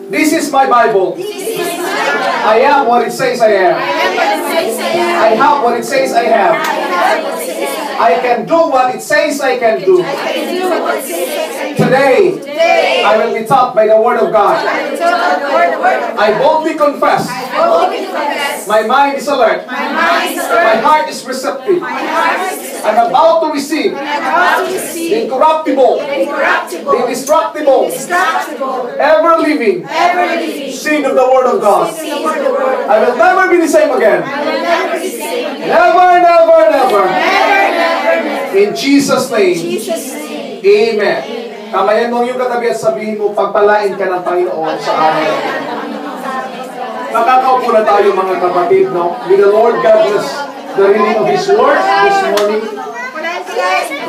This is my Bible. I am what it says I am. I have what it says I have. I can do what it says I can do. Today, I will be taught by the Word of God. I boldly confess. My mind is alert. My heart is receptive. I'm about to receive the incorruptible, the indestructible, ever-living seed of the Word of God. I will never be the same again. Never, never, never. In Jesus' name. Amen. Kamayan mo yung katabi at sabihin mo, pagpalain ka ng Panginoon sa amin. Nakakaupo na tayo mga kapatid, no? May the Lord God bless the reading of His Word this morning.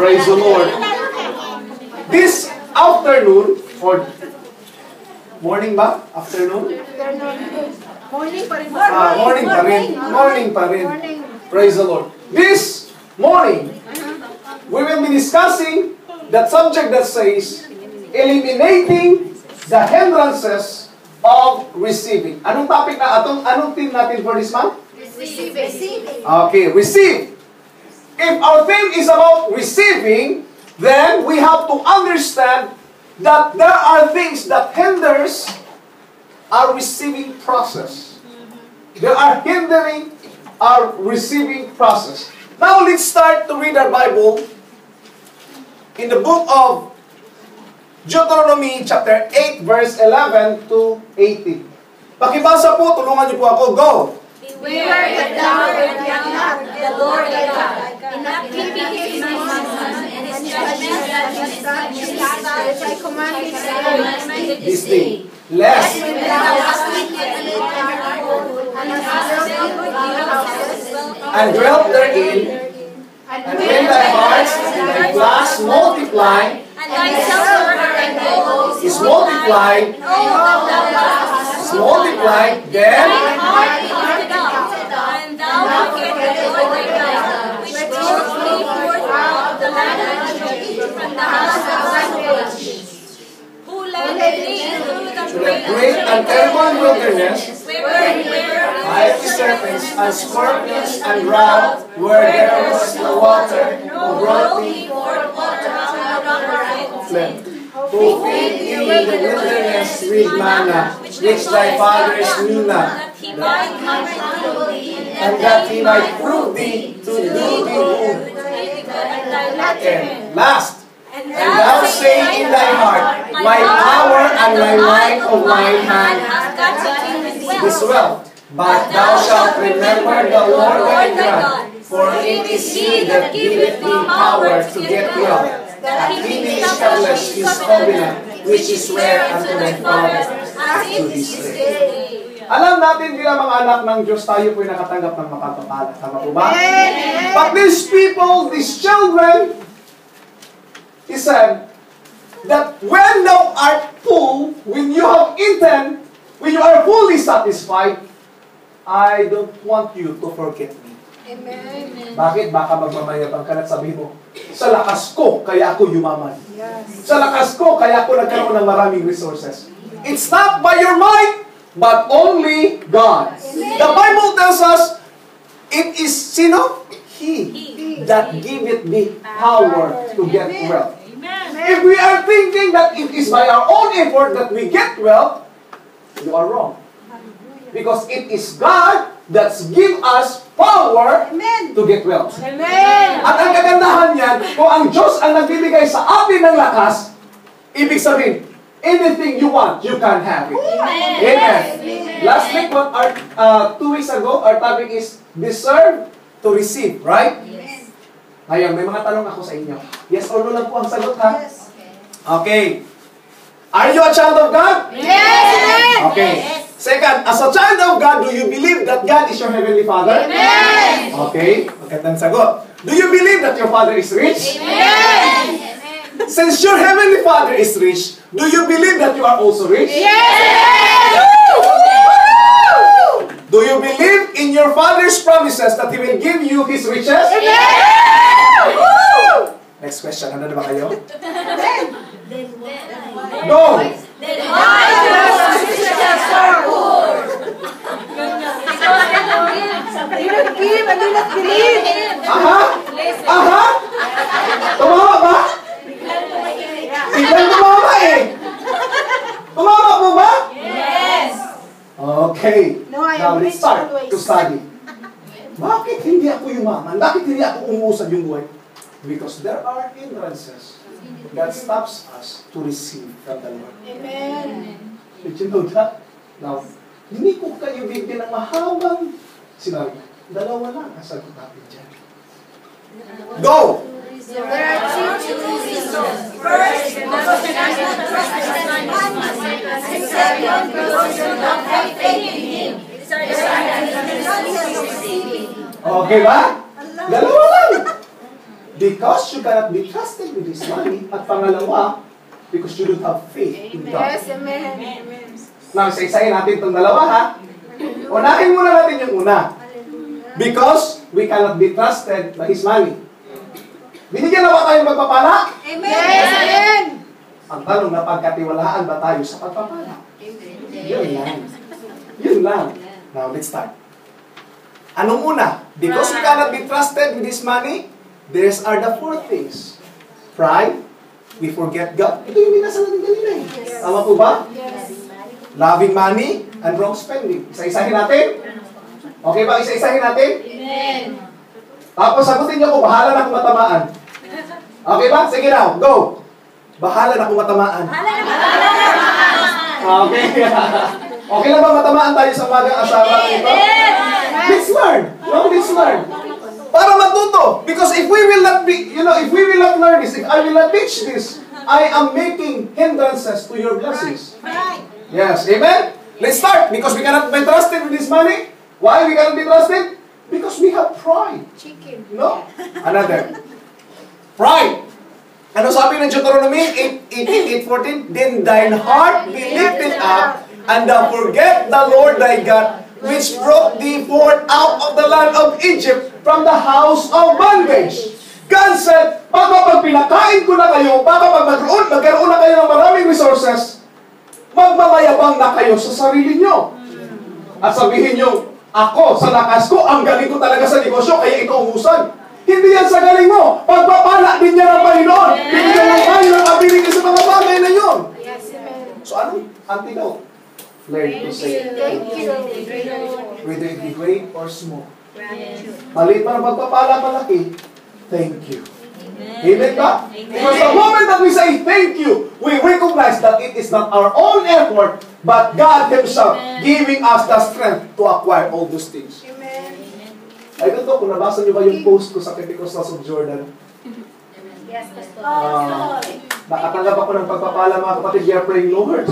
Praise the Lord. This afternoon, or morning ba? Afternoon? Morning pa rin. Morning pa rin. Morning pa rin. Praise the Lord. This morning, we will be discussing that subject that says, eliminating the hindrances of receiving. Anong topic na anong theme natin for this month? Receiving. Okay, receive. If our theme is about receiving, then we have to understand that there are things that hinders our receiving process. They are hindering our receiving process. Now let's start to read our Bible in the book of Deuteronomy chapter 8 verse 11 to 18. Pakibasa po, tulungan niyo po ako. Go! Beware that thou art not the Lord thy God, in not keeping his commandments and his judgments and his statutes which I command this day, lest when thou hast wicked and laid thy own, and hast built good houses, and dwelt therein, and when thy hearts and thy flocks multiply, and thy silver and gold is multiplied, then and thou wilt get the Lord thy God, which brought thee forth out of the land of Egypt from the house of bondage, who led thee through the great and terrible wilderness, where mighty serpents and scorpions and drought, where there was no water, who brought thee forth water out of the rock, fled. Who feed thee in the wilderness with manna, which thy fathers knew not, that he might humble thee, and that he might prove thee to do thee good. And last, and thou say in thy heart, my power and my might of mine hand is wealth. But thou shalt remember the Lord thy God, for it is He that giveth thee power to get wealth, that He may establish His covenant, which is rare unto thy fathers to this day. Alam natin bilang mga anak ng Diyos, tayo po'y nakatanggap ng mapagpapala. Tama po ba? But these people, these children, He said, that when thou art full, when you have eaten, when you are fully satisfied, I don't want you to forget me. Amen. Bakit? Baka magmamayabang ka na at sabihin mo, sa lakas ko, kaya ako yumaman. Sa lakas ko, kaya ako nagkaroon ng maraming resources. It's not by your might, but only God. The Bible tells us, it is, sino? He that giveth me power to get wealth. If we are thinking that it is by our own effort that we get wealth, you are wrong. Because it is God that's give us power to get wealth. At ang kagandahan niyan, kung ang Diyos ang nagbibigay sa atin ng lakas, ibig sabihin, anything you want, you can have it. Amen. Last week, 2 weeks ago, our topic is deserve to receive, right? Ngayon, may mga tanong ako sa inyo. Yes or no lang po ang sagot, ha? Okay. Are you a child of God? Yes! Okay. Second, as a child of God, do you believe that God is your Heavenly Father? Amen! Okay. Magandang sagot. Do you believe that your Father is rich? Amen! Since your Heavenly Father is rich, do you believe that you are also rich? Yes! Do you believe in your Father's promises that He will give you His riches? Yes! Next question. Ano na ba kayo? Then No. why Okay. No, I Now am let's rich start always. to study. Bakit hindi ako yumaman? Bakit hindi ako umuusad yung buhay? Because there are hindrances that stops us to receive from the Lord. Amen. Did you know that? Now, hindi ko kayo bigyan ng mahabang sinabi. Dalawa lang ang sagot natin dyan. Go! There are two reasons. First, because we cannot trust in money. And second, because we do not have faith in Him. These are the signs that we receiving. Okay ba? Dalawa lang. Because you cannot be trusted with this money. At pangalawa, because you don't have faith in God. Yes, amen. Amen. Now, isa-isahin natin itong dalawa, ha? Unahin muna natin yung una. Because we cannot be trusted by His money. Binigyan na ba tayo magpapala? Yes, amen. Ang tanong, napagkatiwalaan ba tayo sa pagpapala? Yun lang. Yun lang. Now, let's start. Anong una? Because we cannot be trusted with this money, these are the four things. Pride, we forget God. Ito yung binasa natin kanina eh. Tama po ba? Yes. Loving money and wrong spending. Isa-isahin natin? Okay ba? Isa-isahin natin? Amen. Tapos sagutin niyo ko, bahala na kung matamaan. Okay ba? Sige now, go! Bahala na kung matamaan. Okay. Okay lang ba matamaan tayo sa magang asawa nito? Let's learn. No, let's learn. Para matuto. Because if we will not be, if we will not learn this, if I will not teach this, I am making hindrances to your blessings. Yes, amen? Let's start. Because we cannot be trusted with this money. Why we cannot be trusted? Because we have pride. Chicken. No? Another. Pride. Ano sabi ng Deuteronomy 8:14? Then thine heart be lifted up, and thou forget the Lord thy God, which brought thee forth out of the land of Egypt from the house of bondage. God said, baka pag pinakain ko na kayo, baka pag magkaroon na kayo ng maraming resources, magmamayabang na kayo sa sarili nyo. At sabihin nyo, ako, sa lakas ko, ang galing ko talaga sa negosyo, kaya ito umusan. Hindi yan sa galing mo. Pagpapala din niya ng Panginoon. Bibigyan ng tayo ng ability sa mga bagay na yun. Yes, amen. So ano? Antidote. Learn to say, Thank you. whether it be great or small. Maliit pa ng pagpapala, malaki. Thank you. Amen ba? Because the moment that we say thank you, we recognize that it is not our own effort, but God Himself giving us the strength to acquire all those things. Amen. I don't know kung nabasa niyo ba yung post ko sa Pentecostals of Jordan. Yes, Pastor. Nakatanggap ako ng pagpapala, mga kapatid, we are praying, Lord.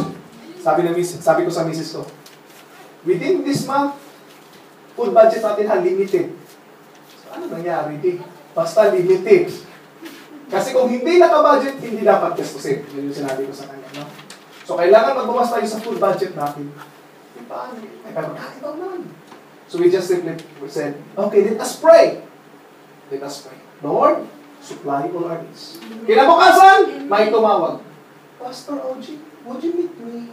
Sabi ko sa misis ko, within this month, food budget natin limited. So ano nangyari? Basta limited. Kasi kung hindi naka-budget, hindi dapat gastusin. Yun yung sinabi ko sa kanya. No? So kailangan magbawas tayo sa food budget natin. Paano? Ay, pagkakit ako naman. So we just simply said, okay, let us pray. Let us pray. Lord, supply all our needs. Kinabukasan, may tumawag. Pastor OG, would you meet me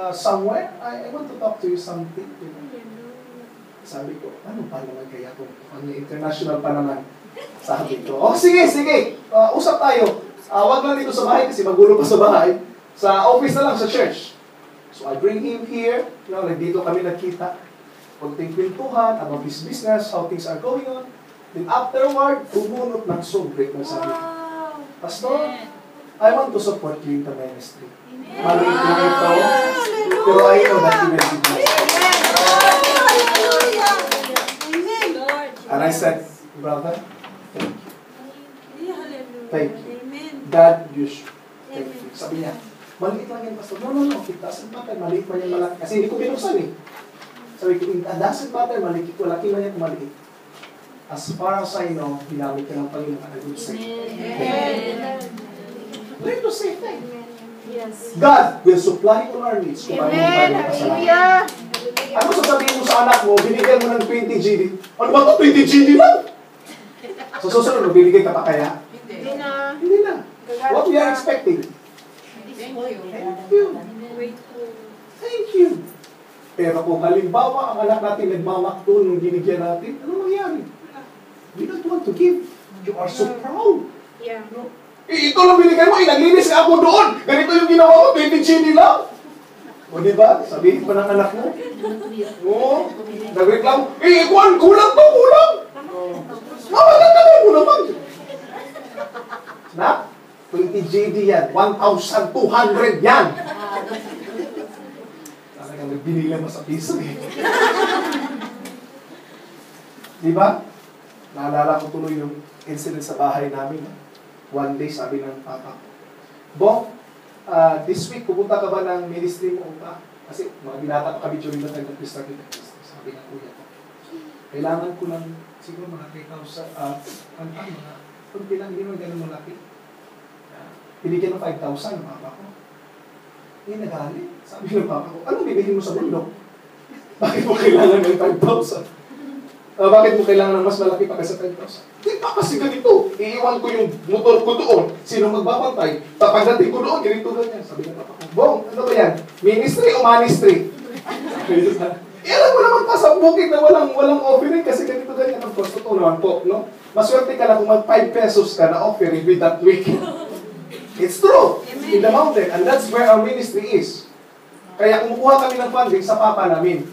somewhere? I want to talk to you something. Sabi ko, ano pa naman kaya kung international pa naman? Sabi ko, oh sige, usap tayo. Wag lang dito sa bahay kasi magulo pa sa bahay. Sa office na lang, sa church. So I bring him here. Like dito kami nagkita. Kunting kwentuhan about his business, how things are going on. Then afterward, bumunot ng sobre ng sabi ko, Pastor, I want to support you in the ministry. Maliit lang ito, pero I know that you will be blessed. And I said, brother, thank you. Thank you. God, you should. Thank you. Sabi niya, maliit lang yan, Pastor. No. It doesn't matter. Maliit man yan, malaki. Kasi hindi ko binuksan eh. Sabi ko, it doesn't matter. Malaki man yan, maliit. As far as I know, ginamit ka ng Panginoon at a good say. Learn to say thank you. Yes. God will supply all our needs kung ano tayo kasalanan. Ano sasabihin mo sa anak mo, binigyan mo ng 20 GD? Ano ba ito? 20 GD lang? So susunod, binigay ka pa kaya? Hindi na. Hindi na. What we are expecting? Thank you. Thank you. Pero kung halimbawa ang anak natin nagmamakto nung binigyan natin, ano mangyari? We don't want to give. You are so proud. Yeah. Ito lang binigay mo, naglinis ka ako doon. Ganito yung ginawa ko, 20 GD lang. O diba? Sabihin pa ng anak mo. Oo. Nagreklamo, ikuan, kulang to, kulang. Mawalan ka mo naman. Na? 20 JD yan. 1,200 yan. Talagang nagbinila mo sa piso eh. Diba? Naalala ko tuloy yung incident sa bahay namin. One day, sabi ng papa ko, Bong, this week, pupunta ka ba ng ministry mo pa? Kasi mga binata pa kami during the time that we started the business. Sabi ng kuya ko, kailangan ko lang siguro mga 3,000, mga, kung bilang hindi mo ganun malaki. Binigyan ng 5,000 ng papa ko. Nagalit. Sabi ng papa ko, anong bibilhin mo sa bundok? Bakit mo kailangan ng 5,000? Bakit mo kailangan ng mas malaki pa kaysa 5,000? Di ba kasi ganito? Iiwan ko yung motor ko doon. Sino magbabantay? Pagdating ko doon, ganito ganyan. Sabi ng papa ko, Bong, ano ba yan? Ministry o manistry? Alam mo naman pa sa bukid na walang offering kasi ganito ganyan. Of course, totoo naman po, no? Maswerte ka na kung mag 5 pesos ka na offering with that week. It's true. In the mountain. And that's where our ministry is. Kaya kumukuha kami ng funding sa papa namin.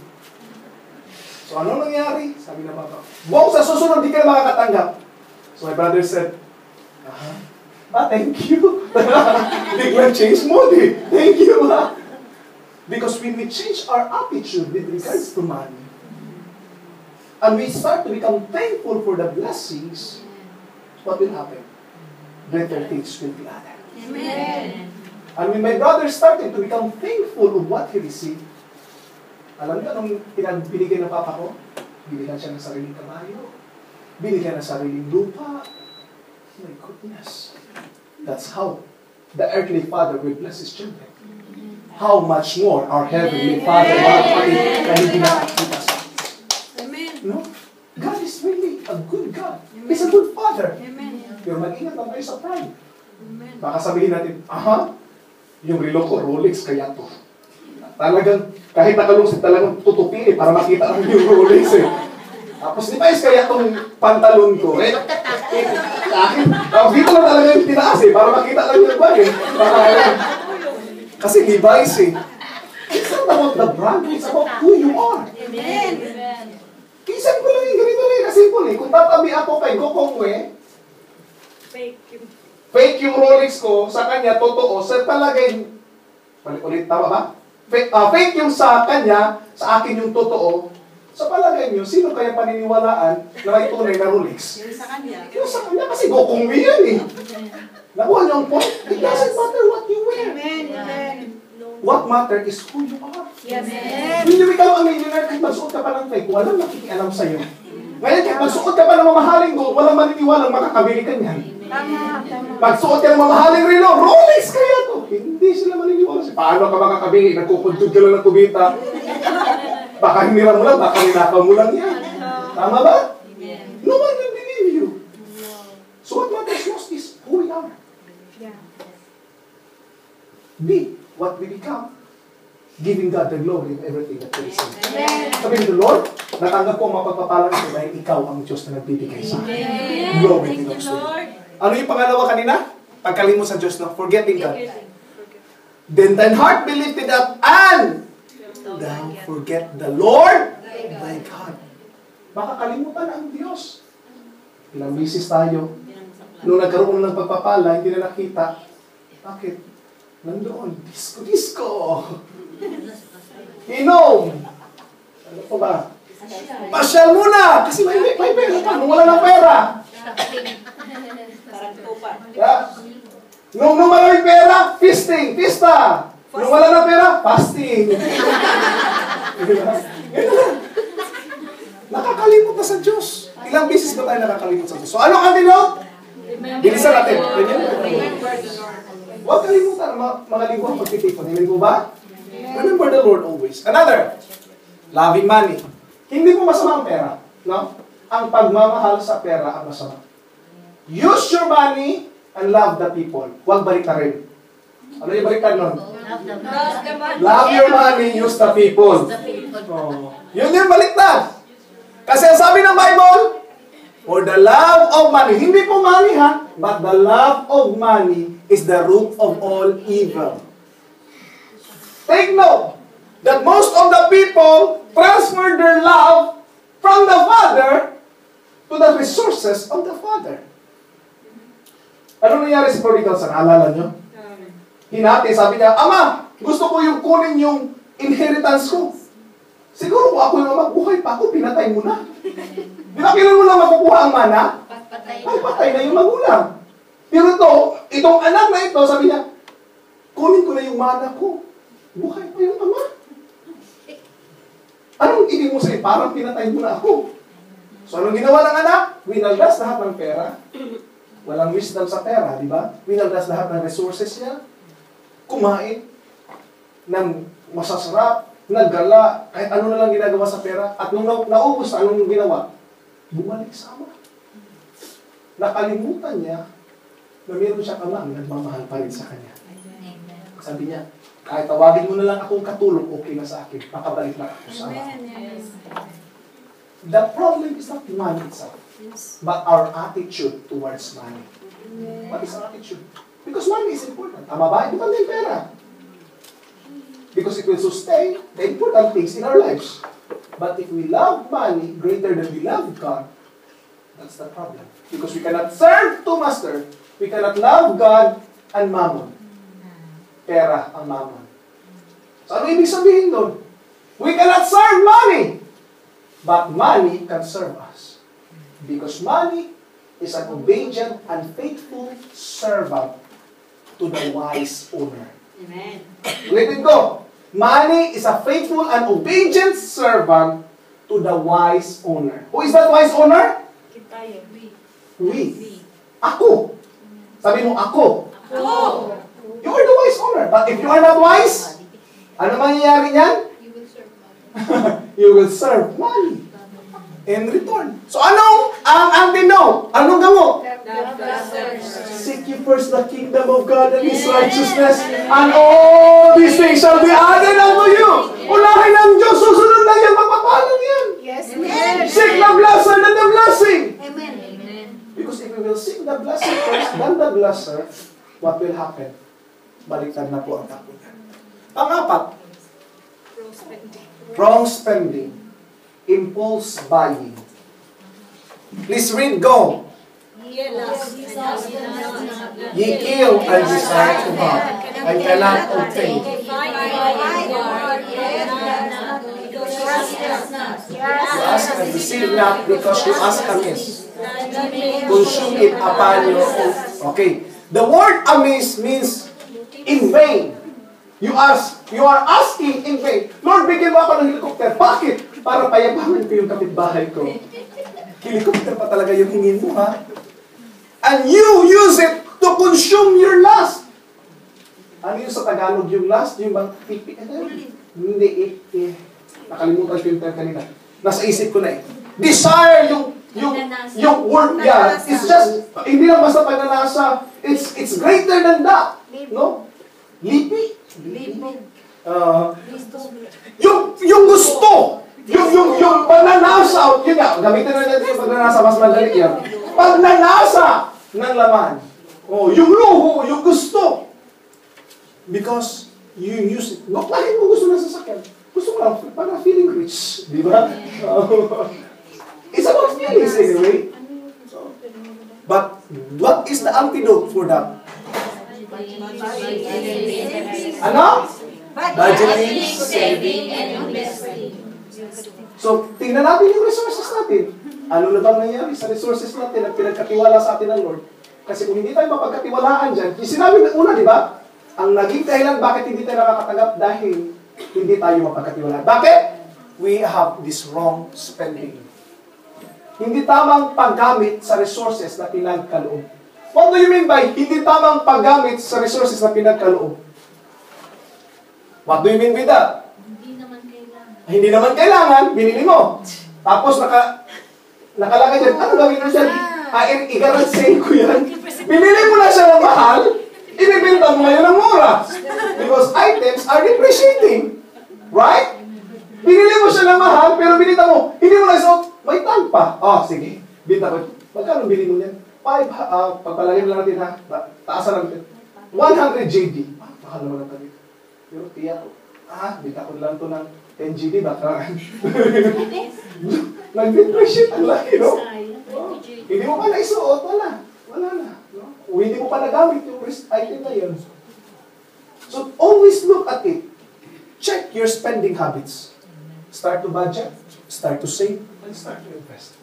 So, ano nangyari? Sabi ng papa, Bong, sa susunod, di ka na makakatanggap. So, my brother said, thank you. Biglang change mode eh. Thank you, Because when we change our attitude with regards to money, and we start to become thankful for the blessings, what will happen? Better things will be added. Amen. And when my brother started to become thankful of what he received, alam niyo anong binigay ng papa ko? Binigyan siya ng sariling kabayo. Binigyan ng sariling lupa. My goodness. That's how the earthly father will bless his children. How much more our heavenly Father will na hindi nakakita sa atin. No? God is really a good God. He's a good Father. Pero mag-ingat lang tayo sa pride. Baka sabihin natin, yung relo ko, Rolex, kaya to. Talagang, kahit nakalungsit talagang tutupi para makita lang yung Rolex eh. Tapos di ba kaya itong pantalon ko, tapos dito lang talaga yung tinaas eh, para makita lang yung ba eh. Kasi Levi's eh. It's not about the brand, it's about who you are. Amen. Kisan ko lang yung ganito lang yung kasimple eh. Kung tatabi ako kay Gokongwe, fake yung Rolex ko, sa kanya, totoo, sa palagay, ulit, tama ba? Fake yung sa kanya, sa akin yung totoo, sa palagay nyo, sino kaya paniniwalaan na may tunay na Rolex? Yung sa kanya. Yung sa kanya, kasi Gokongwe yan eh. Nakuha niyo ang point? It doesn't matter what you wear. Amen. What matter is who you are. Yes. When you become a millionaire, kahit magsuot ka pa ng fake, walang nakikialam sa'yo. Ngayon, kahit magsuot ka pa ng mamahaling gold, walang maniniwalang makakabili ka niyan. Tama. Magsuot ka ng mamahaling relo, Rolex kaya to. Hindi sila maniniwala. Paano ka makakabili? Nagkukuntod ka lang ng kubita. Baka hinirang mo lang, baka ninakaw mo lang yan. Tama ba? No one will believe you. So what matters most is who we are. Be what we become, giving God the glory of everything that we receive. Sabihin the Lord, natanggap ko ang mapagpapalang ito dahil ikaw ang Diyos na nagbibigay sa akin. Glory to God. Ano yung pangalawa kanina? Pagkaling mo sa Diyos na forgetting God. Then thine heart be lifted up and thou forget the Lord thy God. Makakalimutan ang Diyos. Ilang bisis tayo, nung nagkaroon ng pagpapala, hindi na nakita. Bakit? Nandoon, disco. Inom. Ano pa ba? Pasyal muna! Kasi may pera pa. Nung wala ng pera. Yeah. Nung maraming pera, feasting, pista. Nung wala ng pera, fasting. Nakakalimot na sa Diyos. Ilang beses ba tayo nakakalimot sa Diyos? So, ano ang antidote? Bilisan natin. Huwag kalimutan mga linggo ang pagtitipon. Hindi mo ba? Remember the Lord always. Another, loving money. Hindi mo masama ang pera. No? Ang pagmamahal sa pera ang masama. Use your money and love the people. Huwag baliktarin. Ano yung baliktad nun? Love your money, use the people. Oh. Yun yung baliktad. Kasi ang sabi ng Bible, for the love of money, hindi po money ha, but the love of money is the root of all evil. Take note, that most of the people transfer their love from the Father to the resources of the Father. Ano nangyari sa prodigal son? Naalala nyo? Hinati, sabi niya, Ama, gusto ko yung kunin yung inheritance ko. Siguro kung ako yung ama, buhay pa ako, pinatay mo na. Di ba kailan mo lang makukuha ang mana? Ay, patay na yung magulang. Pero itong anak na ito, sabi niya, kunin ko na yung mana ko. Buhay pa yung ama. Anong ibig mo sa'yo? Parang pinatay mo na ako. So, anong ginawa ng anak? Winaldas lahat ng pera. Walang wisdom sa pera, di ba? Winaldas lahat ng resources niya. Kumain ng masasarap, naggala, kahit ano na lang ginagawa sa pera. At nung naubos na, anong ginawa? Bumalik sa ama. Nakalimutan niya na meron siya kamang nagmamahal pa rin sa kanya. Sabi niya, kahit tawagin mo na lang akong katulong, okay na sa akin. Makabalik na ako sa ama. The problem is not money itself, but our attitude towards money. What is our attitude? Because money is important. Tama ba? Ito pa din pera. Because it will sustain the important things in our lives. But if we love money greater than we love God, that's the problem. Because we cannot serve two masters. We cannot love God and mammon. Pera ang mammon. So ano ibig sabihin doon? We cannot serve money. But money can serve us. Because money is an obedient and faithful servant to the wise owner. Amen. Ulitin ko. Money is a faithful and obedient servant to the wise owner. Who is that wise owner? We. Ako. Sabi mo, ako. You are the wise owner. But if you are not wise, ano mangyayari niyan? You will serve money in return. So anong ang antidote? Anong gamot? Seek ye first the kingdom of God and His righteousness, and all these things shall be added unto you. Unahin ng Diyos, susunod lang yan, mapapalang yan. Yes, amen. Seek the blesser than the blessing. Amen. Because if we will seek the blessing first than the blesser, what will happen? Baliktad na po ang tapunan. Pang-apat, wrong spending, impulse buying. Please read, go. Ye kill and desire to have, and cannot obtain. You ask and receive not because you ask amiss. Consume it upon your own. Okay. The word amiss means in vain. You are asking in vain. Lord, bigyan mo ako ng helicopter. Bakit? Para payabangan ko yung kapitbahay ko. Helicopter pa talaga yung hingin mo, ha? And you use it to consume your lust. Ano yung sa Tagalog yung lust? Yung bang pipi? Hindi, nakalimutan ko yung term kanina. Nasa isip ko na eh. Desire yung word, yeah. It's just, hindi lang basta pagnanasa. It's greater than that. No? Lipi? Yung gusto. Yung pagnanasa. Yun nga, gamitin na natin yung pagnanasa. Mas madali yan. Pagnanasa ng laman. Oh, yung luho, yung gusto. Because you use it. Bakit mo gusto ng sasakyan? Gusto ko lang, para feeling rich. Di ba? It's about feelings anyway. But what is the antidote for that? Ano? Budgeting, saving, and investing. So, tingnan natin yung resources natin. Ano na bang nangyari sa resources natin na pinagkatiwala sa atin ng Lord? Kasi kung hindi tayo mapagkatiwalaan dyan, yung sinabi na una, di ba? Ang naging dahilan bakit hindi tayo nakakatanggap dahil hindi tayo mapagkatiwalaan. Bakit? We have this wrong spending. Hindi tamang paggamit sa resources na pinagkaloob. What do you mean by hindi tamang paggamit sa resources na pinagkaloob? What do you mean with that? Hindi naman kailangan, binili mo. Tapos nakalagay dyan, ano gawin mo dyan? I-garage sale ko yan. Binili mo na siya ng mahal, ibibenta mo ngayon ng mura. Because items are depreciating. Right? Binili mo siya ng mahal, pero binita mo, hindi mo na isuot, may tag pa. Oh, sige, binta ko. Magkano bili mo yan? Pagpalagay lang natin ha, taasan natin. 100 JD. Mahal naman ang tabi. Pero tiyak ko. Bitakon lang to ng NGD, baka. Nag-depression, ang laki, no? Hindi mo pa naisuot, wala na. No? O hindi mo pa nagamit yung wrist item na yun. So, always look at it. Check your spending habits. Start to budget, start to save, and start to invest.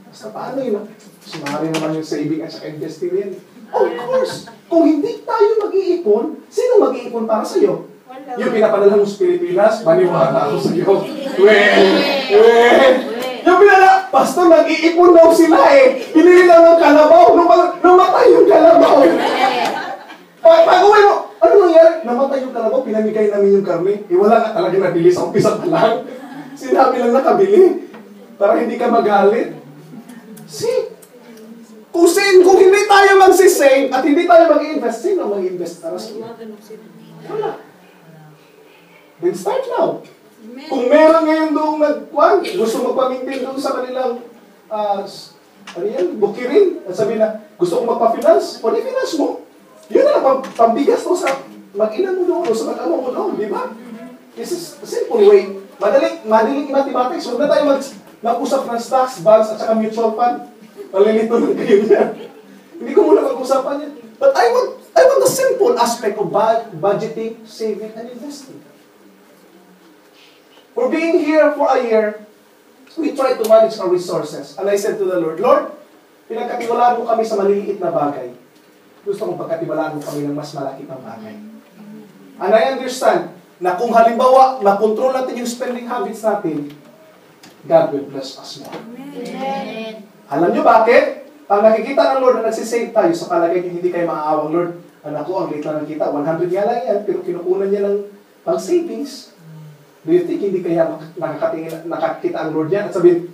Basta paano yun? Sumari naman yung saving at saka investing yan. Of course, kung hindi tayo mag-iipon, sino mag-iipon para sa'yo? Yung pinapadala mo sa Pilipinas, maniwala ako sa'yo. Yung pinala, Pastor, nag-iipon daw sila eh. Pinili lang ng kalabaw. Namatay yung kalabaw. Pag-uwi mo, ano nangyari? Namatay yung kalabaw, pinamigay namin yung karne. Wala nga talaga nabili sa umpisa pa lang. Sinabi lang nakabili. Para hindi ka magalit. See? Kung hindi tayo magsisave at hindi tayo mag-invest, sino mag-invest para sa iyo? Wala. Then start now. Kung meron ngayon doong gusto magpamintin doon sa kanilang bukirin, at sabi na, gusto kong magpa-finance, o di-finance mo. Yun na lang, pambigas mo sa mag-ina mo doon, o sa mag-ama mo doon, di ba? This is a simple way. Madaling mathematics. Huwag na tayo mag-usap ng stocks, bonds, at saka mutual fund. Malilito lang kayo niya. Hindi ko muna mag-usapan yan. But I want the simple aspect of budgeting, saving, and investing. For being here for a year, we try to manage our resources. And I said to the Lord, Lord, pinagkatiwalaan mo kami sa maliliit na bagay. Gusto kong pagkatiwalaan mo kami ng mas malaki pang bagay. And I understand na kung halimbawa, na-control natin yung spending habits natin, God will bless us more. Amen. Alam nyo bakit? Pag nakikita ng Lord na nagsisave tayo, sa palagay nyo hindi kayo maaawang, Lord, anak ko, ang late lang nakita, 100 nga lang yan, pero kinukunan niya ng pang-savings. Do you think hindi kaya nakakita ang Lord yan? At sabihin,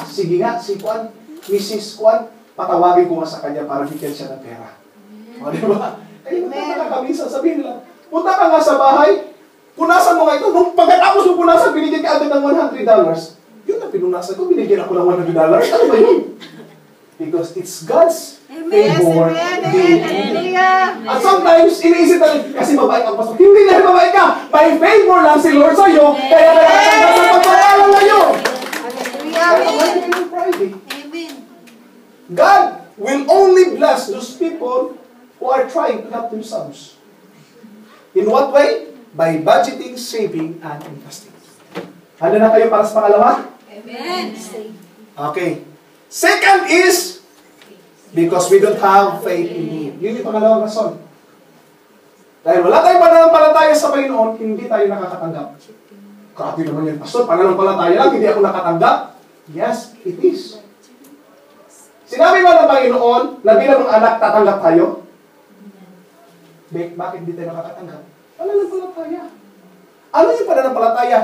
sige nga, si Juan, Mrs. Juan, patawagin ko nga sa kanya para bigyan siya ng pera. O, di ba? Kaya nakakamisan, sabihin nila, punta ka nga sa bahay, punasan mo nga ito. Nung pagkatapos mo punasan, binigyan ka agad ng $100. Yun na pinunasan ko, binigyan ako ng $100. Ano ba yun? Because it's God's favor. At sometimes, iniisip natin, kasi mabait ang pastor. Hindi na mabait ka. By favor lang si Lord sa'yo, kaya nasa pagpapaalam na yun. God will only bless those people who are trying to help themselves. In what way? By budgeting, saving, and investing. Handa na kayo para sa pangalawa? Amen. Okay. Second is, because we don't have faith in Him. Yun yung pangalawang rason. Dahil wala tayong pananampalataya sa Panginoon, hindi tayo nakakatanggap. Grabe naman yan, Pastor, pananampalataya lang, hindi ako nakatanggap. Yes, it is. Sinabi ba ng Panginoon na bilang mga anak tatanggap tayo? Bakit hindi tayo nakakatanggap? Pananampalataya. Ano yung pananampalataya?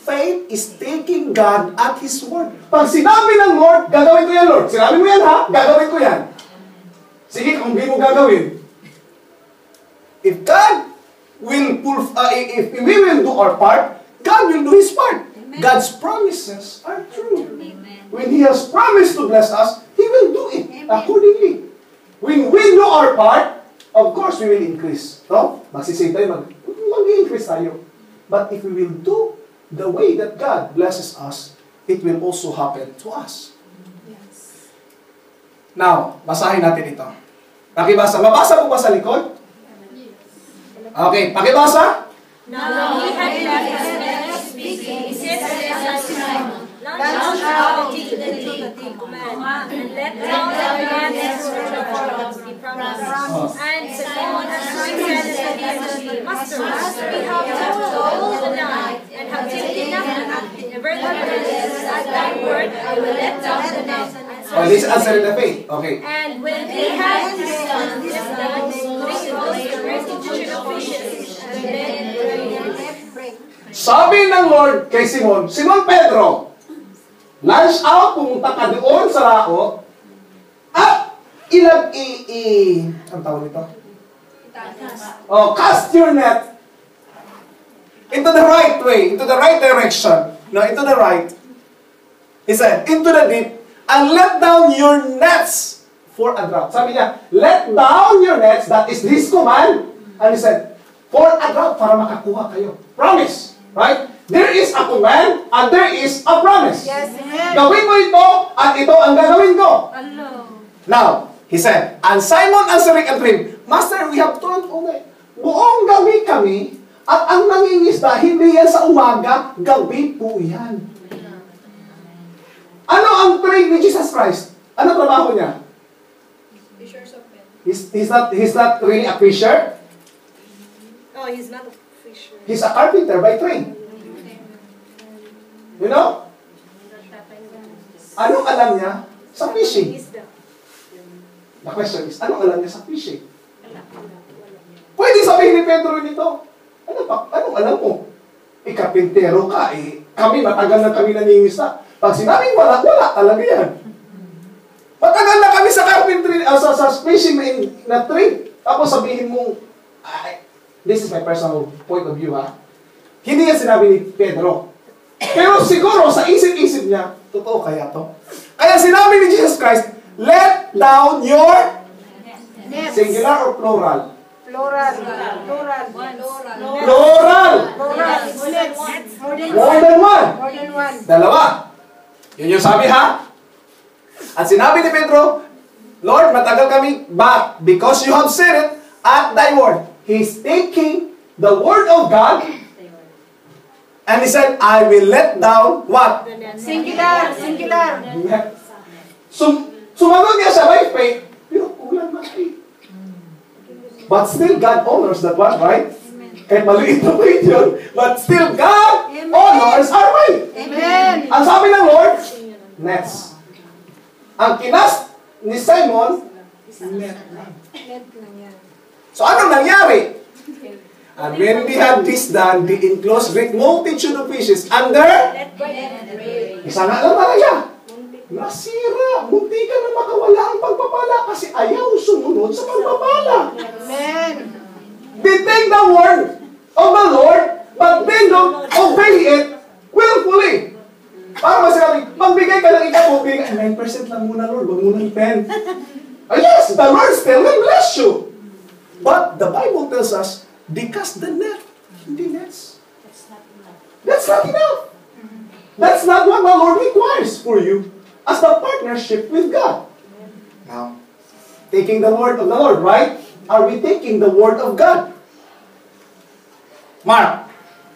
Faith is taking God at His word. Pag sinabi ng Lord, gagawin ko yan, Lord. Sinabi mo yan, ha? Gagawin ko yan. Sige, kung hindi mo gagawin. If God will if we will do our part, God will do His part. Amen. God's promises are true. Amen. When He has promised to bless us, He will do it. Amen. Accordingly. When we do our part, of course we will increase. No? Magsisave tayo, mag-increase tayo. But if we will do the way that God blesses us, it will also happen to us. Yes. Now, basahin natin ito. Pakibasa. Mabasa po ba sa likod? Okay, pakibasa. Now he had left his men speaking, he said to Simon, launch out into the deep command, and let down the nets for the promised. And Simon answered, Master, we have toiled all the night, and have taken nothing. Nevertheless, at thy word, I will let down the net. Oh, this answer in the faith. Okay. And when they had done this, sabi ng Lord kay Simon, Simon Pedro, launch out, pumunta ka doon sa lao, at ang tawag nito? Cast your net into the right way, into the right direction. No, into the right. He said, into the deep, and let down your nets for a draught. Sabi niya, let down your nets, that is His command. And He said, for a drop para makakuha kayo. Promise. Right? There is a command and there is a promise. Yes, amen. Gawin mo ito at ito ang gagawin ko. Allah. Now, he said, and Simon answering and him, Master, we have told buong gabi kami at ang nangingisda, hindi yan sa umaga, gabi po yan. Ano ang trade ni Jesus Christ? Ano trabaho niya? Fishers of men. He's not really a fisher. No, he's not a fisher. He's a carpenter by trade. You know? Anong alam niya sa fishing? The question is, anong alam niya sa fishing? Pwede sabihin ni Pedro nito, anong alam mo? Karpintero ka, kami matagal na kami naningista. Pag sinabing wala talaga yan. Matagal na kami sa carpentry, sa fishing na trade. Tapos sabihin mo, this is my personal point of view ha. Hindi yan sinabi ni Pedro. Pero siguro sa isip-isip niya, totoo kaya to? Kaya sinabi ni Jesus Christ, let down your Nets. singular or plural? Plural. Plural. Plural! Plural. Nets. More than one. More than one. Dalawa. Yun yung sabi ha? At sinabi ni Pedro, Lord, matagal kami, but because you have said it at thy word. He's taking the word of God and he said, I will let down what? Singular. Singular. Sumagot niya siya by faith, pero kulang na faith. But still, God honors that one, right? Kahit maliit na faith yun, but still, God honors our faith. Amen. Ang sabi ng Lord, nets. Ang kinas ni Simon, net lang. So, anong nangyari? And when they had this done, they enclosed great multitude of fishes under, isa nga lang talaga. Nasira. Munti ka na makawala ang pagpapala kasi ayaw sumunod sa pagpapala. Amen. They take the word of the Lord, but they don't obey it willfully. Para masabi, magbigay ka ng ikaw, magbigay 9% lang muna, Lord. Huwag muna 10. Yes, the Lord still will bless you. But the Bible tells us, they cast the net. Hindi nets. That's not enough. That's not what the Lord requires for you as the partnership with God. Now, taking the word of the Lord, right? Are we taking the word of God? Mark.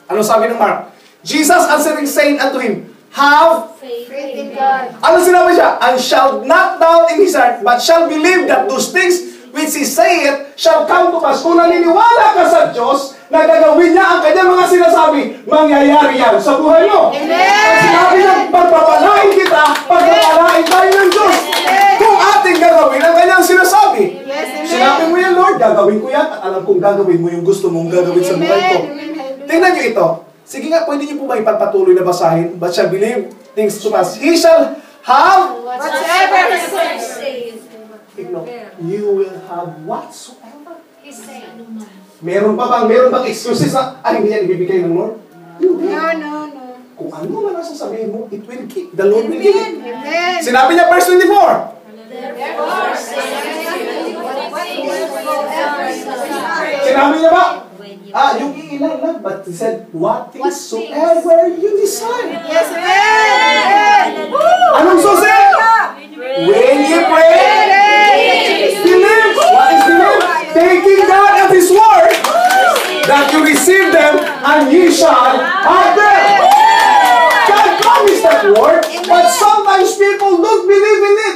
Ano sabi ng Mark? Jesus answering saying unto him, have Faith in God. ano sinabi siya? And shall not doubt in his heart, but shall believe that those things which he saith shall come to pass. Kung naniniwala ka sa Diyos, na gagawin niya ang kanyang mga sinasabi, mangyayari yan sa buhay mo. Amen! Ang sinabi niya, pagpapalain kita, pagpapalain tayo ng Diyos. Kung ating gagawin ang kanyang sinasabi. Yes, amen. Sinabi mo yan, Lord, gagawin ko yan, at alam kong gagawin mo yung gusto mong gagawin sa buhay ko. Tingnan niyo ito. Sige nga, pwede niyo po ba ipagpatuloy na basahin? But shall believe things to pass. He shall have Whatsoever he says. ignore. You will have whatsoever. Meron bang excuses na, hindi yan ibibigay ng Lord? Hindi. No. Kung ano man ang sasabihin mo, it will keep. The Lord will give it. Amen. Sinabi niya, verse 24. Sinabi niya ba? Yung iilan lang. But he said, what things soever you desire. Yes, amen. Anong susi? When you pray, believe. What is believe? Taking God at His word, that you receive them, and ye shall have them. God promised that word, but sometimes people don't believe in it.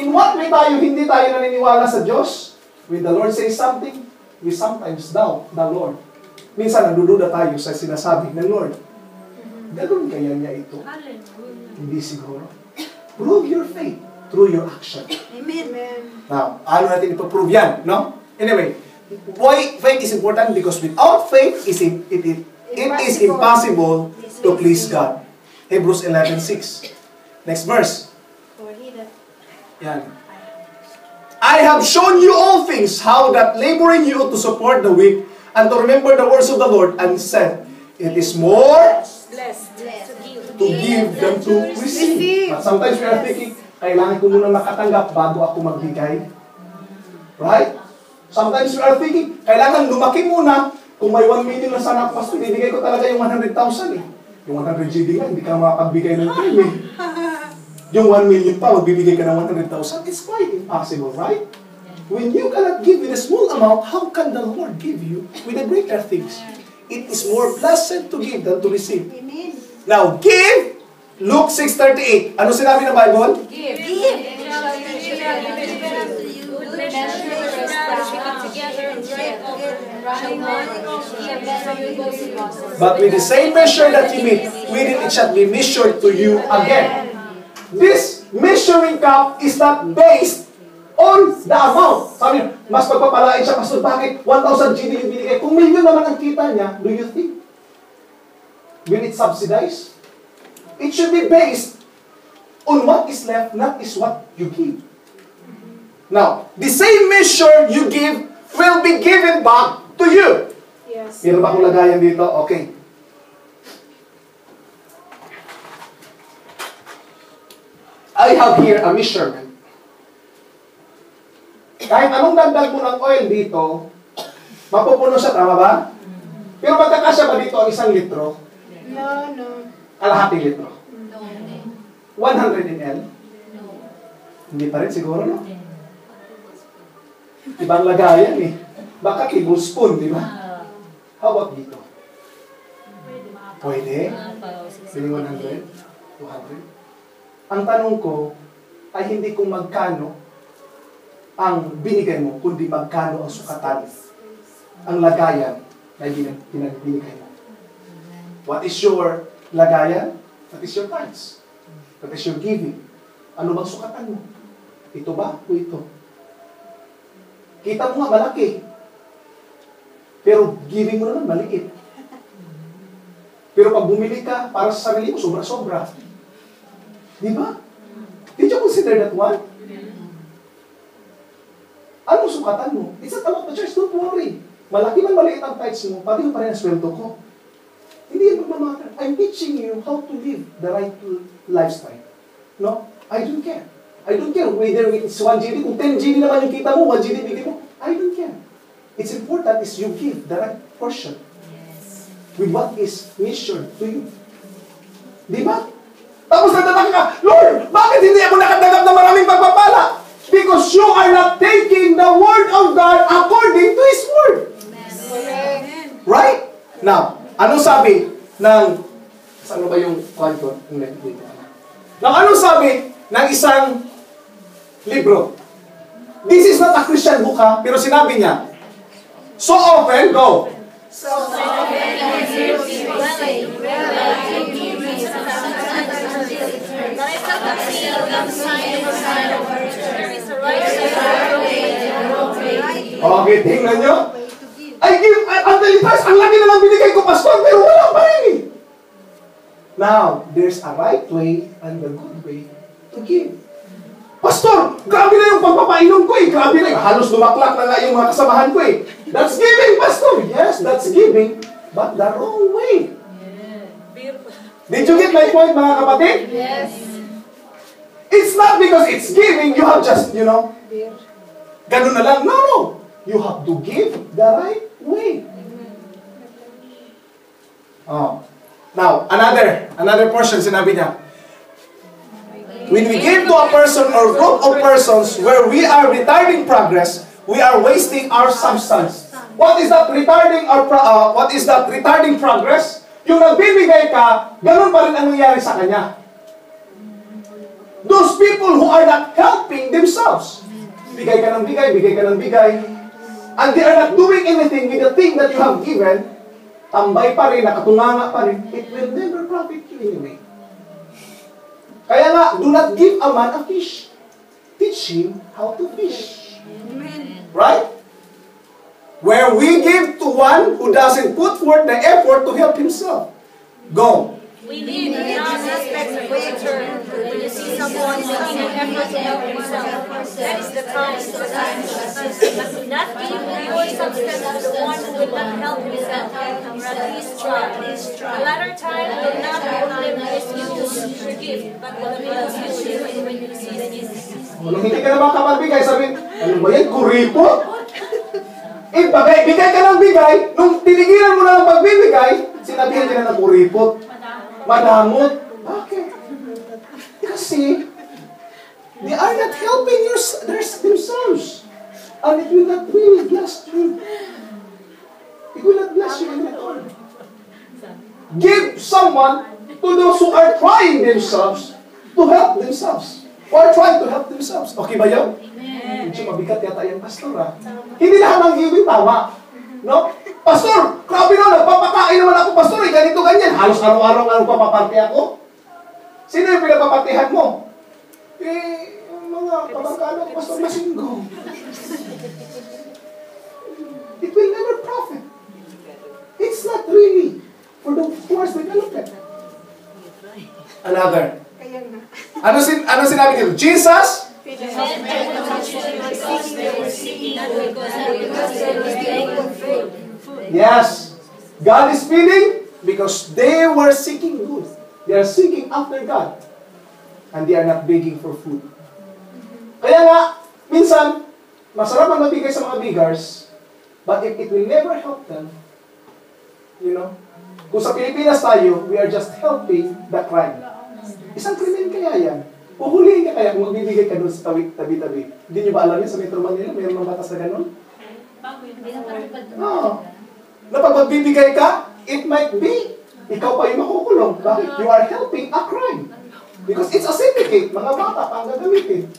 In what way hindi tayo naniniwala sa Diyos? When the Lord says something, we sometimes doubt the Lord. Minsan nagdududa tayo sa sinasabi ng Lord. Ganoon kaya niya ito? Hindi siguro. Prove your faith through your action. Amen. Now, ano natin ipaprove yan, no? Anyway, why faith is important? Because without faith, it is impossible to please God. Hebrews 11:6. Next verse. Yan. I have shown you all things, how that laboring you ought to support the weak, and to remember the words of the Lord, and said, it is more to give than to receive. But sometimes we are thinking, kailangan ko muna makatanggap bago ako magbigay. Right? Sometimes we are thinking, kailangan lumaki muna. Kung may 1 million na sana ako, pastor, bibigay ko talaga yung 100,000 eh. Yung 100 GD nga, hindi ka makapagbigay ng 10 eh. Yung 1 million pa, magbibigay ka ng 100,000, it's quite impossible, right? When you cannot give with a small amount, how can the Lord give you with the greater things? It is more blessed to give than to receive. Amen. Now, give! Luke 6:38. Ano sinabi ng Bible? Give. But with the same measure that you meet, with it shall be measured to you again. This measuring cup is not based on the amount. Sabi niyo, mas pagpapalain siya, Pastor, bakit 1,000 GD yung binigay? Kung million naman ang kita niya, do you think? Will it subsidize? It should be based on what is left, not is what you give. Now, the same measure you give will be given back to you. Yes. Meron ba akong lagayan dito? Okay. I have here a measurement. Kahit anong dagdag mo ng oil dito, mapupuno siya, tama ba? Pero magkakasya ba dito ang 1 litro? No, no. Kalahating litro? 100 ml? Hindi pa rin siguro, no? Ibang lagayan eh. Baka tablespoon, di ba? How about dito? Pwede? Pwede 100? 200? Ang tanong ko ay hindi kung magkano ang binigay mo, kundi magkano ang sukatan, ang lagayan na binigay mo. What is your lagayan? What is your tithes? What is your giving? Ano bang sukatan mo? Ito ba o ito? Kita mo nga malaki. Pero giving mo naman maliit. Pero pag bumili ka para sa sarili mo, sobra-sobra. Di ba? Did you consider that one? Anong sukatan mo? It's not about the church, don't worry. Malaki man maliit ang tithes mo, pati mo pa rin ang sweldo ko. Hindi yan magmamatter. I'm teaching you how to live the right lifestyle. No? I don't care. I don't care whether it's 1 GD, kung 10 GD naman yung kita mo, 1 GD bigay mo, I don't care. It's important is you give the right portion with what is measured to you. Di ba? Tapos nagtataka ka, Lord, bakit hindi ako nakadagap ng maraming pagpapala? Because you are not taking the word of God according to His word. Amen. Right? Now, ano sabi ng, saan ba yung quadro? Now, ano sabi ng isang libro? This is not a Christian book, ha? Pero sinabi niya, so often, go. So often as you people say, well, I give you there is a seal of sign of our church. There is a right way and a wrong way. Okay, tingnan nyo. Ang dalitas, ang laki na lang binigay ko, Pastor, pero wala pa rin eh. Now, there's a right way and a good way to give. Pastor, grabe na yung pagpapainom ko eh. Grabe na yung halos lumaklak na nga yung mga kasamahan ko eh. That's giving, Pastor. Yes, that's giving, but the wrong way. Did you get my point, mga kapatid? Yes. It's not because it's giving, you have just, ganun na lang. No. You have to give the right way. Oh. Now, another portion, sinabi niya, when we give to a person or group of persons where we are retarding progress, we are wasting our substance. What is that retarding progress? Yung nagbibigay ka, ganun pa rin ang nangyayari sa kanya. Those people who are not helping themselves. Bigay ka ng bigay, and they are not doing anything with the thing that you have given, tambay pa rin, nakatunganga pa rin, it will never profit you anyway. Kaya nga, do not give a man a fish. Teach him how to fish. Amen. Right? Where we give to one who doesn't put forth the effort to help himself. Go. We need non-aspects of culture. When you see someone making an effort to help himself, that is the time to assist. But do not give your substance to the one who will not help himself, rather his try. The latter time will not only misuse your gift, but will misuse you when you receive it. Kung hindi ka naman kapag-bigay, sabihin, ano ba yan? Kuripot? bigay ka ng bigay, nung tinigilan mo na ang pagbibigay, sinabihan ka na ng kuripot, madamot. Bakit? Kasi, they are not helping themselves. And it will not really bless you. It will not bless you in return. Give someone to those who are trying themselves to help themselves. Or trying to help themselves. Okay ba yun? Medyo mabigat yata yan, Pastor, ha? Hindi lahat ng giving tama. No? Pastor, grabe na, nagpapakain naman ako, Pastor, ganito, ganyan. Halos araw-araw nga nagpapaparte ako. Sino yung pinapapartihan mo? Yung mga kamangkano, Pastor Masinggo. It will never profit. It's not really for the poor's development. Another. Ano sinabi dito? Jesus? Yes. God is feeding because they were seeking good. They are seeking after God. And they are not begging for food. Kaya nga, minsan, masarap ang mabigay sa mga beggars, but if it will never help them, you know, kung sa Pilipinas tayo, we are just helping the crime. Isang krimen kaya yan. Puhulihin ka kaya kung magbibigay ka doon sa tabi-tabi. Hindi nyo ba alam yan sa Metro Manila? Mayroon mga batas na gano'n? Oo. Na pag magbibigay ka, it might be, ikaw pa yung makukulong. Bakit? You are helping a crime. Because it's a syndicate. Mga bata pa ang gagamitin.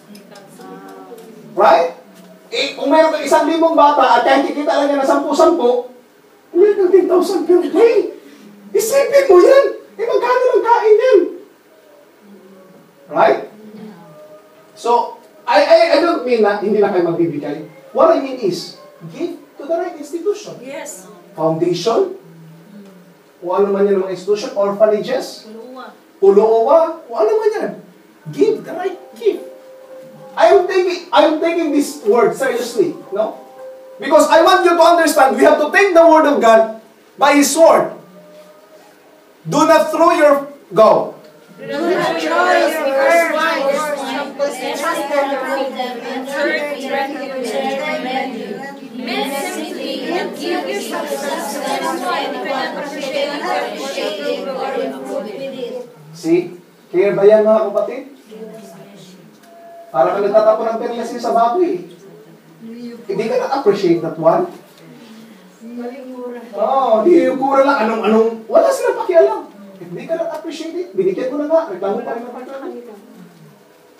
Right? Kung mayroon ka 1,000 bata at kahit kikita lang yan na 10,000, mayroon kang 10,000 per day. Isipin mo yan. Magkano lang kain yan? Right? So, I don't mean na hindi na kayo magbibigay. What I mean is, give to the right institution. Yes. Foundation, o ano man yan ng mga institution, orphanages, Puluwa, o ano man yan. Give the right gift. I'm taking this word seriously, no? Because I want you to understand, we have to take the word of God by His word. Do not throw your go. Do not throw your first wives, simply and give yourself See? Clear ba yan, mga kapatid? Para ka nagtatapon ng perlasin sa baboy. Hindi ka na-appreciate that one. Hindi yung kura lang. Anong, wala silang pakialam. Hindi ka na-appreciate it. Binigyan mo na nga. Reklamo pa rin ang reklamo.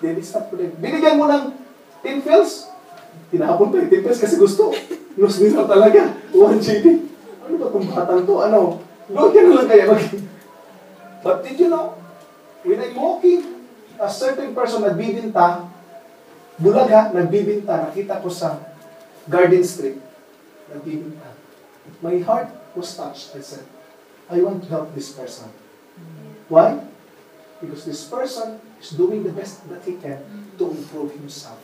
Then stop to them. Binigyan mo ng 10 pills. Tinahapon pa yung 10 pills kasi gusto. Nus nila talaga. 1 GD. Ano ba itong batang to? Doon ka na lang kaya But did you know? When I'm walking, a certain person nagbibinta, Bulaga, nagbibinta, nakita ko sa Garden Street, nagbibinta. My heart was touched. I said, I want to help this person. Why? Because this person is doing the best that he can to improve himself.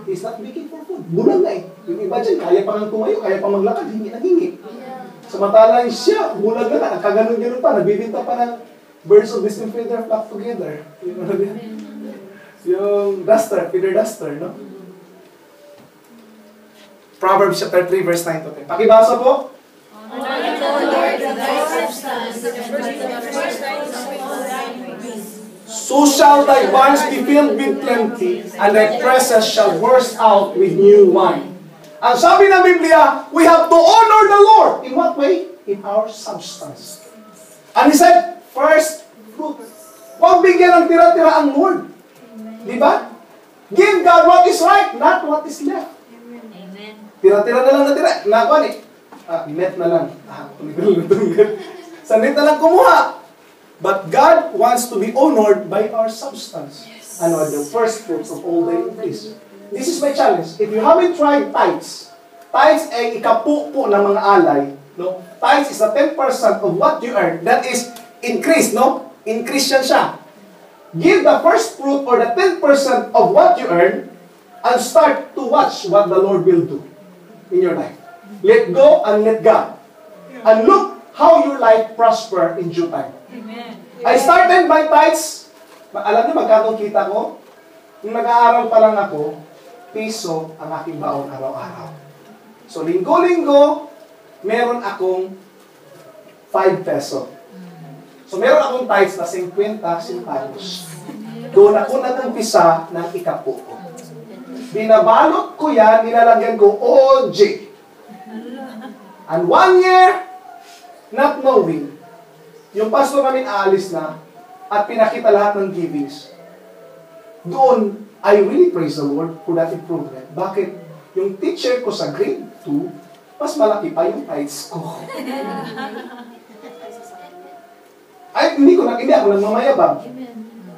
He's not making for food. Bulaga eh. Yung iba dyan, kaya pa nga tumayo, kaya pa maglakad, hingi na hingi. Samantalang siya, bulaga na, nakaganon-ganon pa, nagbibinta pa ng birds of the same feather flock together. Yung duster, feather duster, no? Proverbs chapter 3, verse 9 to 10. Pakibasa po. So shall thy barns be filled with plenty, and thy presses shall burst out with new wine. Ang sabi ng Biblia, we have to honor the Lord. In what way? In our substance. And He said, first fruit. Huwag bigyan ng tira-tira ang Lord. Diba? Give God what is right, not what is left. Amen. Tira-tira na lang na tira. Nakuha ni. Net na lang. Sa net na lang kumuha. But God wants to be honored by our substance. Yes. Ano, the first fruits of all the increase. This is my challenge. If you haven't tried tithes ay ikapupo ng mga alay. No? Tithes is the 10% of what you earn. That is increase, no? Increase yan siya. Give the first fruit or the 10% of what you earn and start to watch what the Lord will do in your life. Let go and let God. And look how your life prosper in due time. Amen. I started my tithes. Alam niyo magkano kita ko? Nung nag-aaral pa lang ako, piso ang aking baon araw-araw. So, linggo-linggo, meron akong 5 peso. So, meron akong tithes na 50 centavos. Doon ako nag-umpisa ng ika-10. Binabalot ko yan, nilalagyan ko OJ. And 1 year, not knowing, yung pastor namin aalis na at pinakita lahat ng givings. Doon, I really praise the Lord for that improvement. Bakit? Yung teacher ko sa grade 2, mas malaki pa yung tithes ko. Ay, hindi ako nagmamayabang.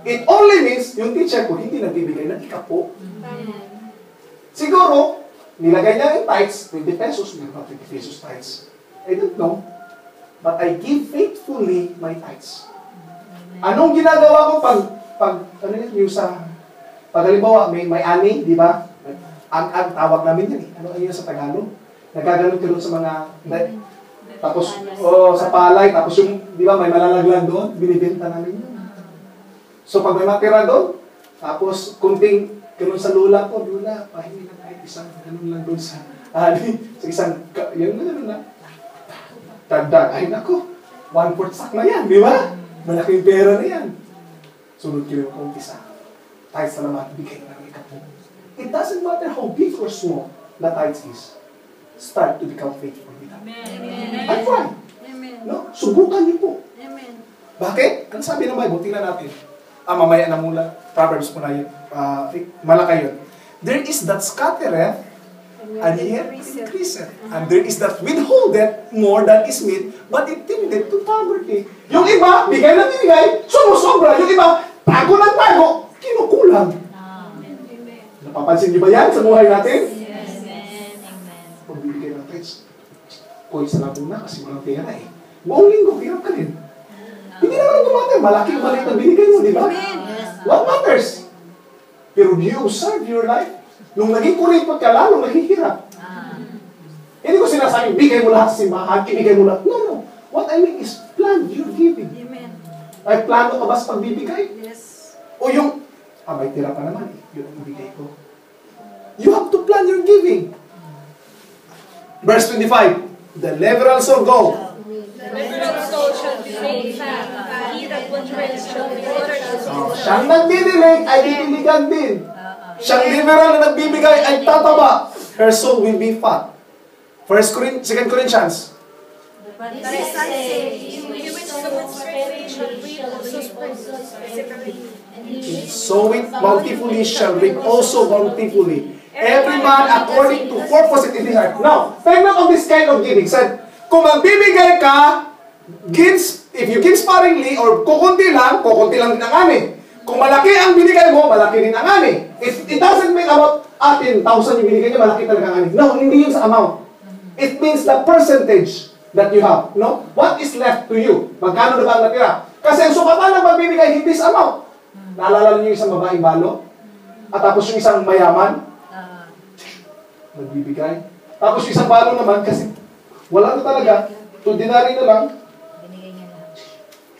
It only means, yung teacher ko hindi nagbibigay ng ika-10. Siguro, nilagay niya yung tithes, 20 pesos, meron pa 20 pesos tithes. I don't know. But I give faithfully my tithes. Anong ginagawa ko ano yun, pag halimbawa, may ani, di ba? Ang tawag namin yan eh. Ano yun sa Tagalog? Nagaganon ka doon sa mga, tapos, sa palay, tapos yung, di ba, may malalaglag doon, binibenta namin yun. So, pag may matira doon, tapos, kunting, ganun sa lula ko, lula, pahingi na kahit isang, ganun lang doon sa, sa isang, yun, ganun lang. Tagdag, ay nako, 1/4 sack na yan, di ba? Malaking pera na yan. Sunod ko yung umpisa. Tithes na naman, bigay na ng ika-10. It doesn't matter how big or small the tithes is. Start to become faithful with that. I'm fine. No? Subukan niyo po. Bakit? Ano sabi ng Bible? Tingnan natin. Mamaya na mula. Proverbs po na yun. Malakay yun. There is that scattereth, and yet increaseth. And there is that withholdeth more than is meet, but it tendeth to poverty. Yung iba, bigay na binigay, sumusobra. Yung iba, tago ng tago, kinukulang. Napapansin niyo ba yan sa buhay natin? Yes. Pagbibigay ng tithes. Koy, sa labong na kasi walang pera eh. Buong linggo, hirap ka rin. Hindi naman tumatin. Malaki o maliit na binigay mo, di ba? What matters? Pero do you observe your life? Nung naging kuripot ka, lalong naghihirap. Hindi ko sinasabing, bigay mo lahat sa simbahan, ibigay mo lahat. No. What I mean is, plan your giving. Ay, plano ka ba sa pagbibigay? Yes. O yung, may tira pa naman eh. Yun ang ibigay ko. You have to plan your giving. Verse 25. The liberal soul go. Siyang nagdidilig ay didiligan din. Siyang liberal na nagbibigay ay tataba. Her soul will be fat. 2 Corinthians. So it bountifully shall reap also bountifully. Every man according to purpose in his heart. Now, take note of this kind of giving. Said, kung magbibigay ka, if you give sparingly or kukunti lang din ang ani. Kung malaki ang binigay mo, malaki din ang ani. It doesn't mean about 10,000 yung binigay niya, malaki talaga ang ani. No, hindi yun sa amount. It means the percentage that you have. No? What is left to you? Magkano na ba ang natira? Kasi ang sukatan ng magbibigay, hindi sa amount. Naalala niyo yung isang babaeng balo? At tapos yung isang mayaman? Magbibigay. Tapos yung isang balo naman, kasi wala na talaga, 2 denary na lang.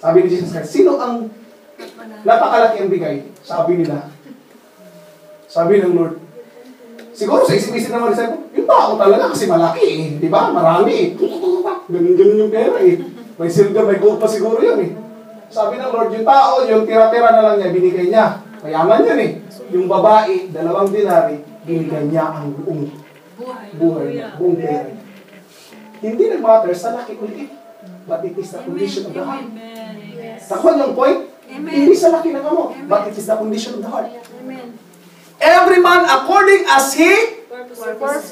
Sabi ni Jesus Christ, sino ang napakalaki ang bigay? Sabi nila. Sabi ng Lord. Siguro sa isip-isip naman sa yung tao talaga kasi malaki eh. Di ba? Marami eh. Ganun yung pera eh. May silver, may gold pa siguro yun eh. Sabi ng Lord, yung tao, yung tira-tira na lang niya, binigay niya. Mayaman yun eh. Yung babae, 2 denary, binigay niya ang buong buhay niya, buong pera niya. Hindi nag-matter sa laki ulit. But it is the condition of the heart. Nakuha yung point? Hindi sa laki ng amo, but it is the condition of the heart. Every man according as he Purpose.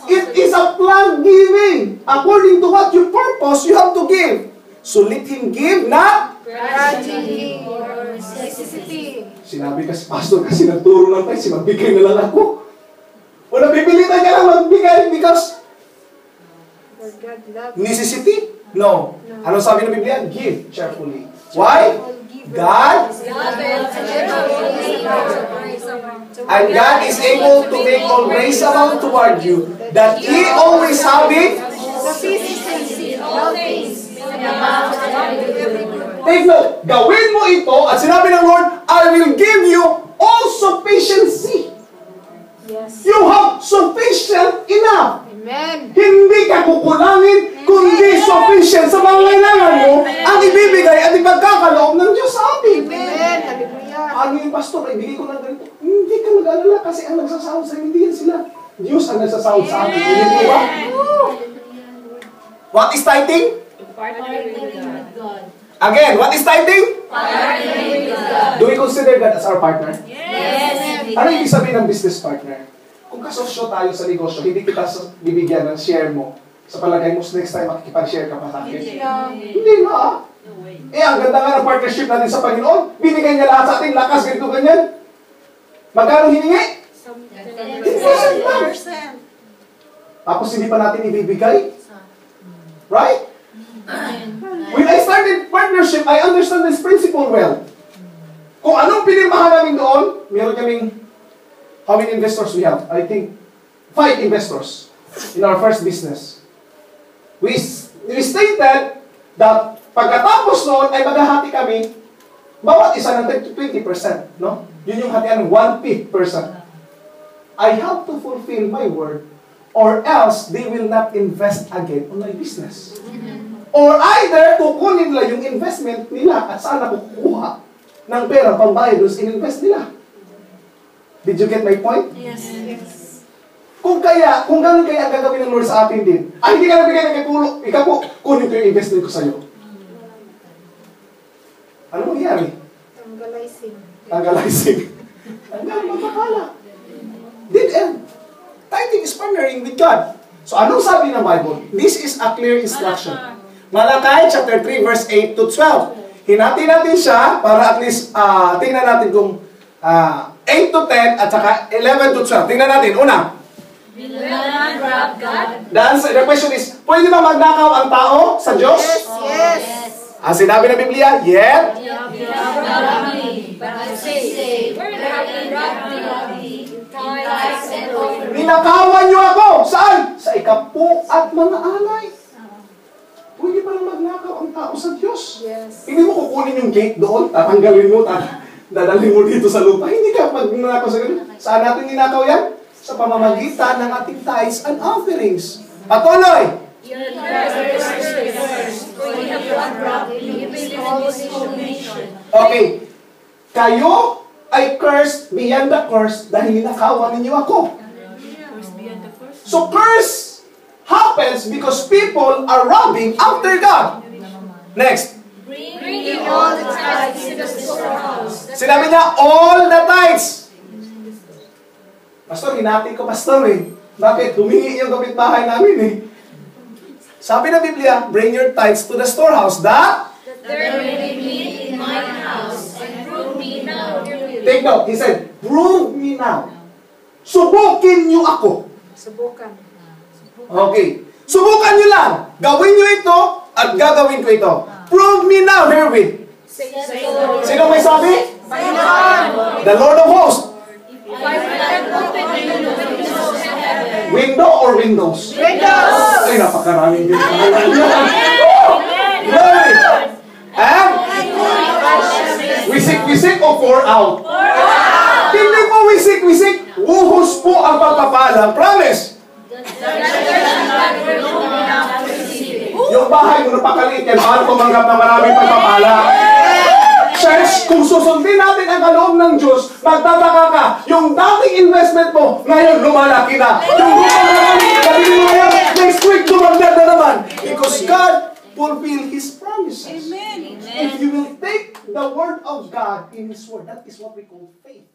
it is a planned giving. According to what you purpose, you have to give. So let him give, not Grudgingly or necessity. sinabi kasi, Pastor, kasi nagturo lang tayo, magbigay na lang ako. O napipilitan ka lang magbigay because For God love. necessity? No. Anong sabi ng Biblia? Give cheerfully. Why? God and God is able to make all grace abound toward you, that ye always having Sufficiency in all things. And abound to every good. take note, gawin mo ito at sinabi ng Lord, I will give you all sufficiency. Yes. You have sufficient enough. Amen. Hindi ka kukulangin, kundi sufficient sa mga kailangan mo ang ibibigay at ipagkakaloob ng Diyos sa atin. Amen. Hallelujah. Ano yung pastor, ibigay ko ng ganito. Hindi ka mag-alala kasi ang nagsasahod sa hindi yan sila. Diyos ang nagsasahod sa atin. Hindi po ba? What is tithing? Again, what is tithing? Do we consider God as our partner? Ano yung ibig sabihin ng business partner? Kung kasosyo tayo sa negosyo, hindi kita bibigyan ng share mo. Sa palagay mo, next time makikipag-share ka pa sa akin. Hindi na. Ang ganda nga ng partnership natin sa Panginoon. Binigay niya lahat sa atin, lakas, ganito, ganyan. Magkano hiningi? 10%. Tapos hindi pa natin ibibigay? Right? When I started partnership, I understand this principle well. Kung anong pinirmahan namin doon, meron kaming, how many investors we have? I think 5 investors in our first business. We stated that pagkatapos noon ay maghahati kami, bawat isa ng 20%, no? Yun yung hatian ng 1/5 person. I have to fulfill my word or else they will not invest again on my business. Or either kukunin nila yung investment nila at saan ako kukuha ng pera pambayad doon sa in-invest nila. Did you get my point? Yes. Kung ganun kaya ang gagawin ng Lord sa atin din, ay hindi ka nabigay ng katulong, ikaw po, kunin ko yung investment ko sa'yo. Ano mangyayari? Tanggalizing. Tanggal, magpapala. Did end. Tithing is partnering with God. So anong sabi ng Bible? This is a clear instruction. Malakay chapter 3 verse 8 to 12. Hinati natin siya para at least tingnan natin kung 8 to 10 at saka 11 to 12. Tingnan natin. Una. The question is, pwede ba magnakaw ang tao sa Diyos? Yes. Ang sinabi ng Biblia, yet. Ninakawan niyo ako. Saan? Sa ikapu at mga alay. Pwede pa lang magnakaw ang tao sa Diyos. Yes. Hindi mo kukunin yung gate doon, tatanggalin mo, dadalhin mo dito sa lupa. Hindi ka magnakaw sa ganun. Saan natin ninakaw yan? Sa pamamagitan ng ating tithes and offerings. Patuloy! Okay. Kayo ay cursed beyond the curse dahil ninakawan ninyo ako. So curse happens because people are robbing after God. Next. Bring all the tithes to the storehouse. Sinabi niya, all the tithes. Pastor, hinati ko, pastor eh. Bakit? Humingi yung kapitbahay namin eh. Sabi ng Biblia, bring your tithes to the storehouse. That? There may be meat in my house, and prove me now. Take note, he said, prove me now. Subukin niyo ako. Subukan. Okay. Subukan niyo lang. Gawin niyo ito at gagawin ko ito. Prove me now herewith. Sino may sabi? The Lord of hosts. Window or windows? Windows. Ay, napakaraming din. Glory! And? Wisik-wisik o pour out? Hindi po wisik-wisik. Wuhos po ang pagpapalang. Promise! Yung bahay mo napakaliit yan, paano tumanggap ng maraming pagpapala? Church, kung susundin natin ang kaloob ng Diyos, magtataka ka, yung dating investment mo, ngayon lumalaki na. Yung nabili mo ngayon, next week dumagdag na naman. Because God fulfill His promises. Amen. If you will take the word of God in His word, that is what we call faith.